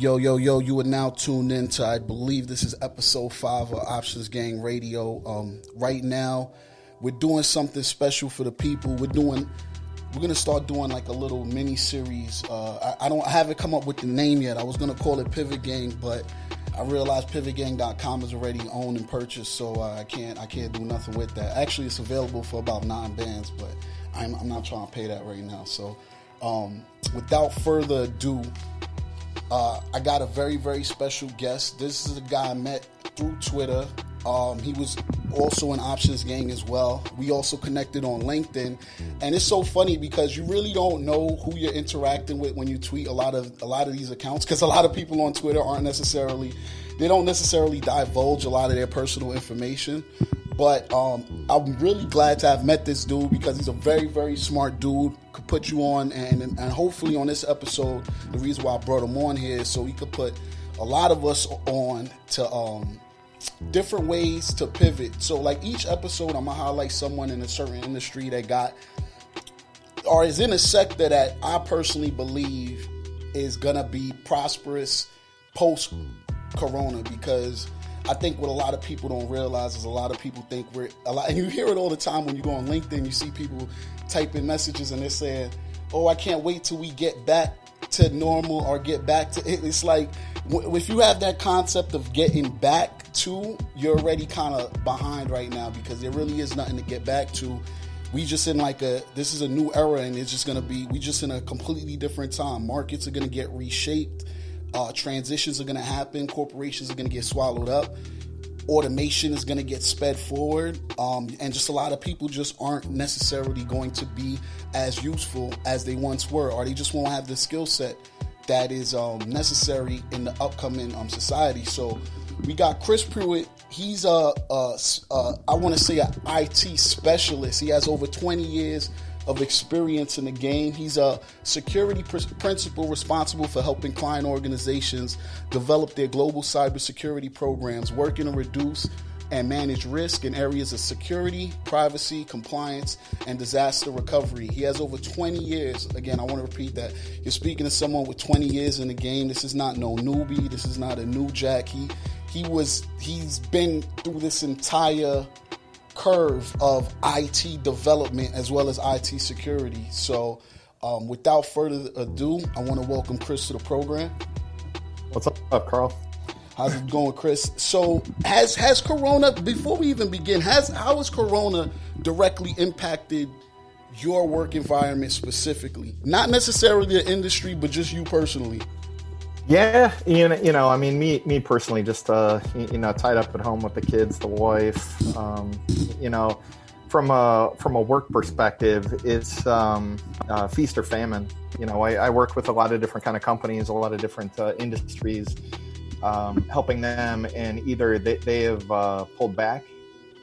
Yo, yo, yo, you are now tuned in to, I believe this is episode 5 of Options Gang Radio. Right now, we're doing something special for the people. We're going to start doing like a little mini series. I haven't come up with the name yet. I was going to call it Pivot Gang, but I realized pivotgang.com is already owned and purchased, so I can't do nothing with that. Actually, it's available for about 9 bands, but I'm not trying to pay that right now. So without further ado, I got a very, very special guest. This is a guy I met through Twitter. He was also in Options Gang as well. We also connected on LinkedIn, and it's so funny because you really don't know who you're interacting with when you tweet a lot of these accounts, because a lot of people on Twitter don't necessarily divulge a lot of their personal information. But I'm really glad to have met this dude because he's a very, very smart dude. Could put you on, and hopefully on this episode, the reason why I brought him on here is so he could put a lot of us on to different ways to pivot. So like each episode, I'm gonna highlight someone in a certain industry that got or is in a sector that I personally believe is gonna be prosperous post Corona, because I think what a lot of people don't realize is a lot of people think and you hear it all the time when you go on LinkedIn, you see people typing messages and they're saying, oh, I can't wait till we get back to normal or get back to it. It's like, if you have that concept of getting back to, you're already kind of behind right now, because there really is nothing to get back to. We just in this is a new era, and it's just going to be, we just in a completely different time. Markets are going to get reshaped. Transitions are going to happen. Corporations are going to get swallowed up. Automation is going to get sped forward. And just a lot of people just aren't necessarily going to be as useful as they once were, or they just won't have the skill set that is necessary in the upcoming society. So we got Chris Prewitt. He's I want to say an IT specialist. He has over 20 years of experience in the game. He's a security principal responsible for helping client organizations develop their global cybersecurity programs, working to reduce and manage risk in areas of security, privacy, compliance, and disaster recovery. He has over 20 years. Again, I want to repeat that. You're speaking to someone with 20 years in the game. This is not no newbie. This is not a new jack. He's been through this entire curve of IT development as well as IT security. So without further ado, I want to welcome Chris to the program. What's up, Carl? How's it going, Chris? So has Corona, before we even begin, how has Corona directly impacted your work environment specifically? Not necessarily the industry, but just you personally. Yeah, I mean, me personally, just tied up at home with the kids, the wife. From a work perspective, it's feast or famine. I work with a lot of different kind of companies, a lot of different industries, helping them, and either they have pulled back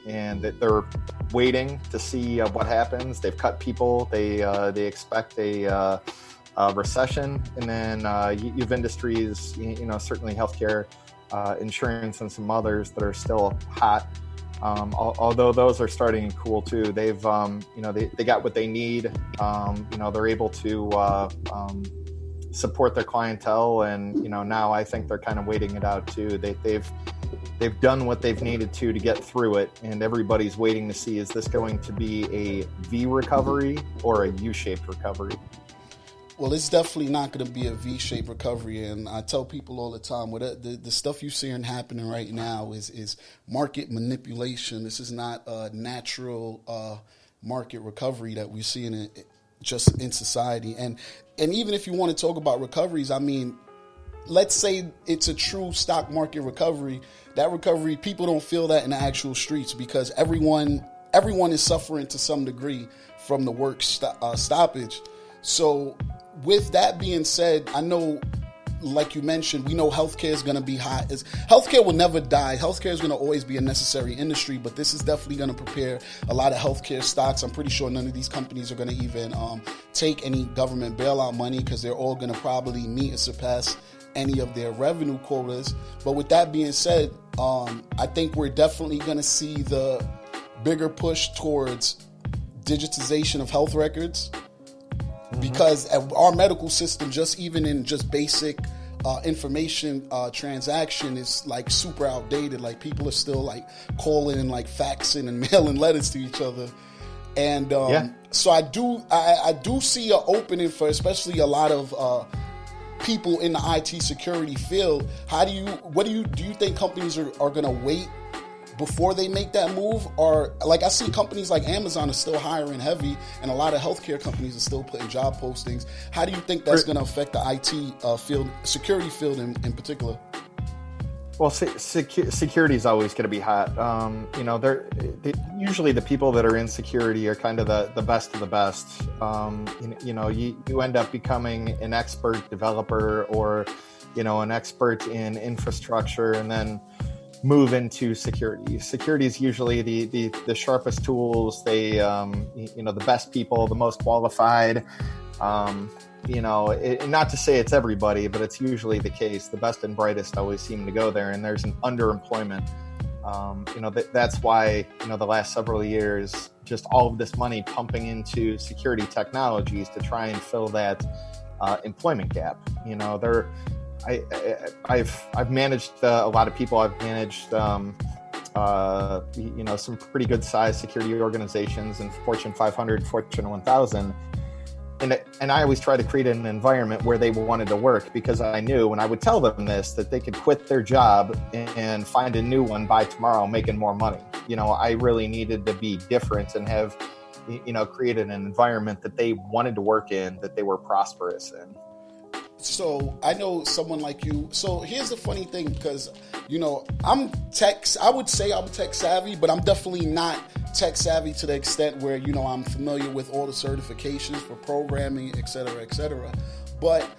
and that they're waiting to see what happens. They've cut people. They expect a recession, and then you've industries, certainly healthcare, insurance, and some others that are still hot. Although those are starting to cool too. They've, they got what they need. They're able to support their clientele, and now I think they're kind of waiting it out too. They've done what they've needed to get through it, and everybody's waiting to see, is this going to be a V recovery or a U-shaped recovery? Well, it's definitely not going to be a V-shaped recovery, and I tell people all the time, the stuff you're seeing happening right now is market manipulation. This is not a natural market recovery that we're seeing just in society. And even if you want to talk about recoveries, I mean, let's say it's a true stock market recovery. That recovery, people don't feel that in the actual streets, because everyone is suffering to some degree from the work stoppage. So with that being said, I know, like you mentioned, we know healthcare is going to be hot. Healthcare will never die. Healthcare is going to always be a necessary industry, but this is definitely going to prepare a lot of healthcare stocks. I'm pretty sure none of these companies are going to even take any government bailout money, because they're all going to probably meet or surpass any of their revenue quotas. But with that being said, I think we're definitely going to see the bigger push towards digitization of health records. Because our medical system, just even in just basic information transaction is like super outdated. Like people are still like calling and like faxing and mailing letters to each other. And so I do see an opening for especially a lot of people in the IT security field. Do you think companies are going to wait before they make that move? Or like I see companies like Amazon are still hiring heavy, and a lot of healthcare companies are still putting job postings. How do you think that's going to affect the IT field, security field in particular? Well, security is always going to be hot. Usually the people that are in security are kind of the best of the best. You end up becoming an expert developer or, an expert in infrastructure, and then move into security. Security is usually the sharpest tools. The best people, the most qualified. Not to say it's everybody, but it's usually the case. The best and brightest always seem to go there, and there's an underemployment. That's why, the last several years, just all of this money pumping into security technologies to try and fill that employment gap. I've managed a lot of people. I've managed, some pretty good sized security organizations in Fortune 500, Fortune 1000. And I always try to create an environment where they wanted to work, because I knew when I would tell them this, that they could quit their job and find a new one by tomorrow, making more money. I really needed to be different and have, created an environment that they wanted to work in, that they were prosperous in. So I know someone like you. So here's the funny thing, because, I would say I'm tech savvy, but I'm definitely not tech savvy to the extent where, I'm familiar with all the certifications for programming, et cetera. But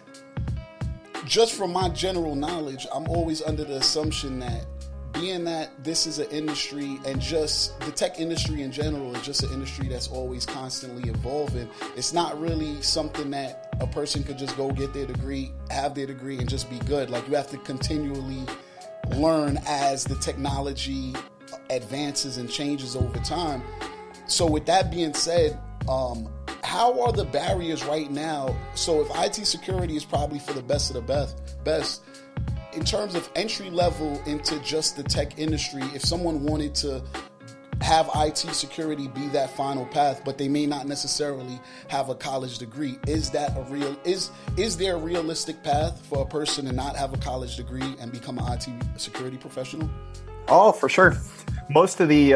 just from my general knowledge, I'm always under the assumption that being that this is an industry, and just the tech industry in general is just an industry that's always constantly evolving. It's not really something that a person could just go get their degree, have their degree, and just be good. Like, you have to continually learn as the technology advances and changes over time. So with that being said, how are the barriers right now? So if IT security is probably for the best of the best, in terms of entry level into just the tech industry, if someone wanted to have IT security be that final path, but they may not necessarily have a college degree, is there a realistic path for a person to not have a college degree and become an IT security professional? Oh, for sure. Most of the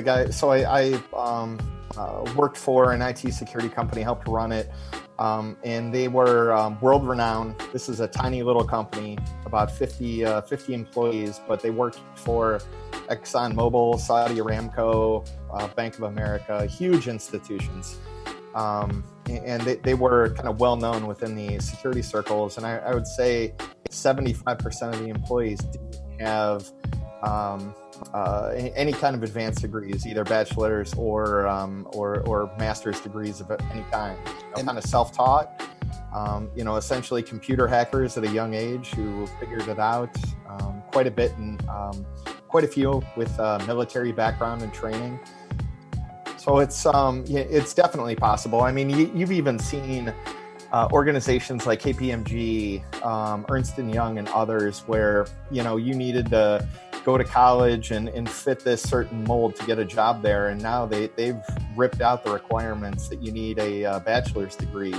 guys. So I worked for an IT security company, helped run it, and they were world renowned. This is a tiny little company, about 50 employees, but they worked for ExxonMobil, Saudi Aramco, Bank of America, huge institutions. And they were kind of well known within the security circles. And I would say 75% of the employees didn't have any kind of advanced degrees, either bachelor's or master's degrees of any kind. Kind of self-taught, essentially computer hackers at a young age who figured it out, quite a bit, and quite a few with military background and training. So it's definitely possible. I mean, you've even seen organizations like KPMG, Ernst & Young, and others where, you needed to go to college and fit this certain mold to get a job there. And now they've ripped out the requirements that you need a bachelor's degree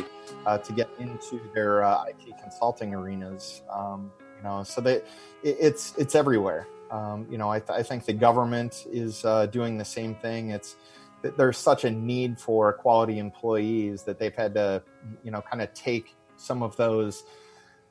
to get into their IT consulting arenas. So that it's everywhere. I think the government is doing the same thing. There's such a need for quality employees that they've had to, kind of take some of those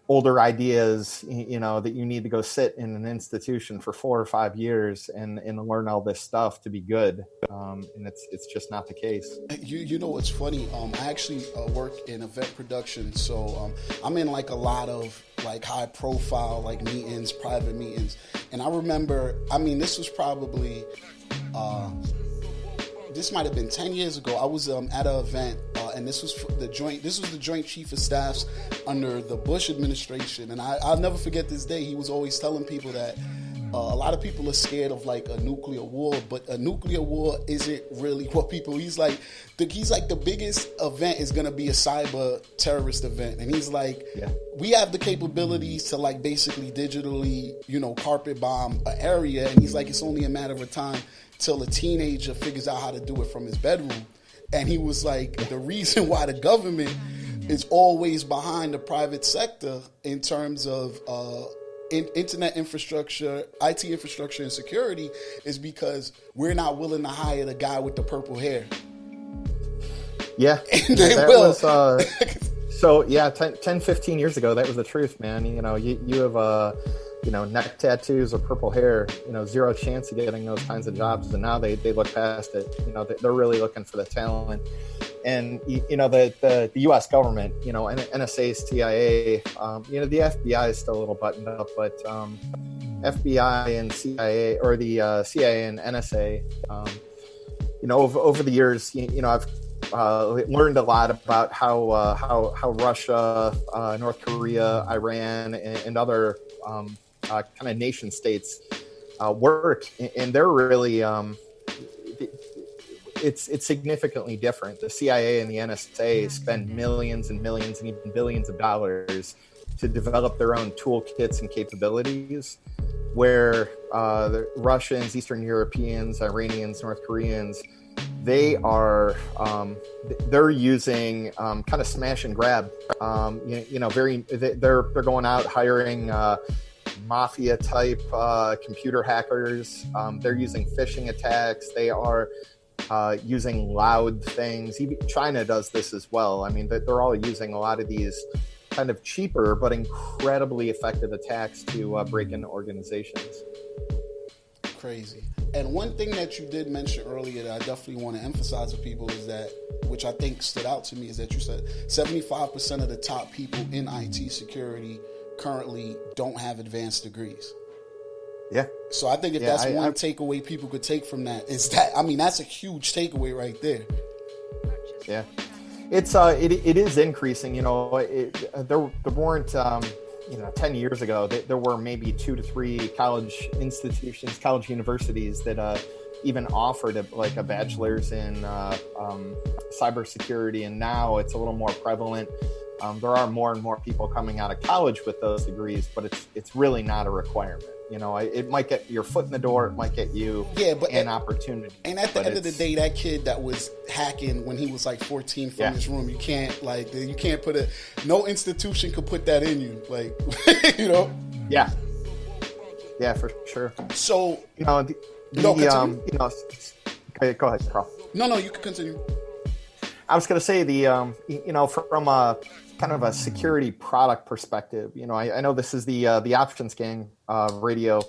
older ideas, that you need to go sit in an institution for 4 or 5 years and learn all this stuff to be good. And it's just not the case. You know what's funny? I actually work in event production, so I'm in like a lot of like high profile like meetings, private meetings, and I remember, this was probably this might have been 10 years ago. I was at an event and this was the Joint Chief of Staffs under the Bush administration. And I'll never forget this day. He was always telling people that a lot of people are scared of like a nuclear war, but a nuclear war isn't really what people. He's like the biggest event is going to be a cyber terrorist event, and he's like, we have the capabilities to like basically digitally, carpet bomb an area, and he's like, it's only a matter of time till a teenager figures out how to do it from his bedroom. And he was like, the reason why the government is always behind the private sector in terms of internet infrastructure, IT infrastructure, and security is because we're not willing to hire the guy with the purple hair. Yeah. And they will. So yeah, 10, 15 years ago, that was the truth, man. You have neck tattoos or purple hair, zero chance of getting those kinds of jobs. And now they look past it. They're really looking for the talent. And, the U.S. government, NSA, CIA, the FBI is still a little buttoned up, but FBI and CIA, or the CIA and NSA, over the years, I've learned a lot about how Russia, North Korea, Iran, and other kind of nation states work, and they're really it's significantly different. The CIA and the NSA spend millions and millions and even billions of dollars to develop their own toolkits and capabilities, where the Russians, Eastern Europeans, Iranians, North Koreans, they're using kind of smash and grab. They're going out hiring mafia type computer hackers. They're using phishing attacks. They are using loud things. Even China does this as well. I mean, they're all using a lot of these kind of cheaper but incredibly effective attacks to break into organizations. Crazy. And one thing that you did mention earlier that I definitely want to emphasize with people is that, which I think stood out to me, is that you said 75% of the top people in IT security currently don't have advanced degrees. Yeah. So I think if that's one takeaway people could take from that, is that, that's a huge takeaway right there. Yeah. It is increasing. There weren't 10 years ago, there were maybe 2 to 3 college institutions, college universities that even offered a bachelor's in cybersecurity, and now it's a little more prevalent. There are more and more people coming out of college with those degrees, but it's really not a requirement. It might get your foot in the door. It might get you an opportunity. And at the end of the day, that kid that was hacking when he was like 14 from his room, you can't put no institution could put that in you. Yeah. Yeah, for sure. So, go ahead, Carl. No, you can continue. I was going to say from a kind of a security product perspective, I know this is the Options Gang radio.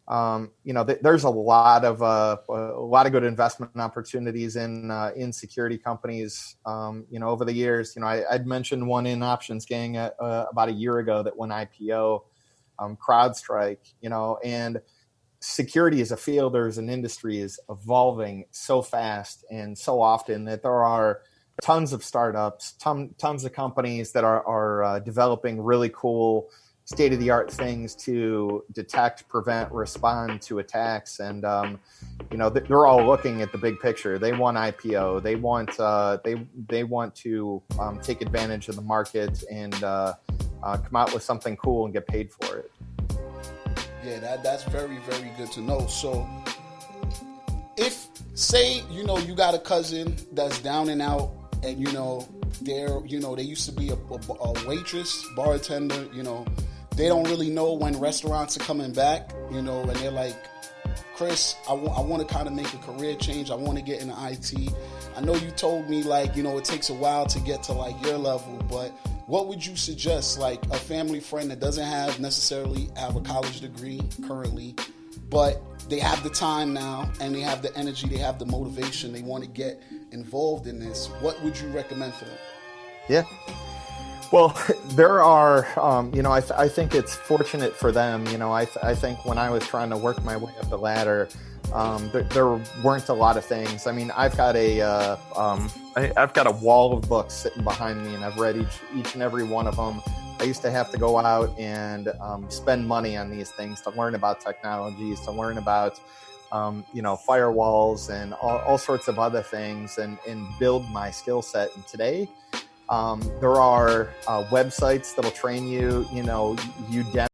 There's a lot of good investment opportunities in security companies. Over the years, I'd mentioned one in Options Gang about a year ago that went IPO, CrowdStrike. And security as a field or as an industry is evolving so fast and so often that there are tons of startups, tons of companies that are developing really cool state-of-the-art things to detect, prevent, respond to attacks. And, they're all looking at the big picture. They want IPO. They want to take advantage of the market and come out with something cool and get paid for it. Yeah, that's very, very good to know. So if, say, you got a cousin that's down and out, and they used to be a waitress, bartender, they don't really know when restaurants are coming back, and they're like, Chris, I want to kind of make a career change. I want to get into IT. I know you told me it takes a while to get to your level, but what would you suggest, a family friend that doesn't necessarily have a college degree currently, but they have the time now and they have the energy, they have the motivation, they want to get involved in this? What would you recommend for them? Yeah. Well, there are, I think it's fortunate for them. I think when I was trying to work my way up the ladder, there weren't a lot of things. I mean, I've got a I've got a wall of books sitting behind me, and I've read each and every one of them. I used to have to go out and spend money on these things to learn about technologies, to learn about firewalls and all sorts of other things, and build my skill set. And today, there are websites that'll train you. Udemy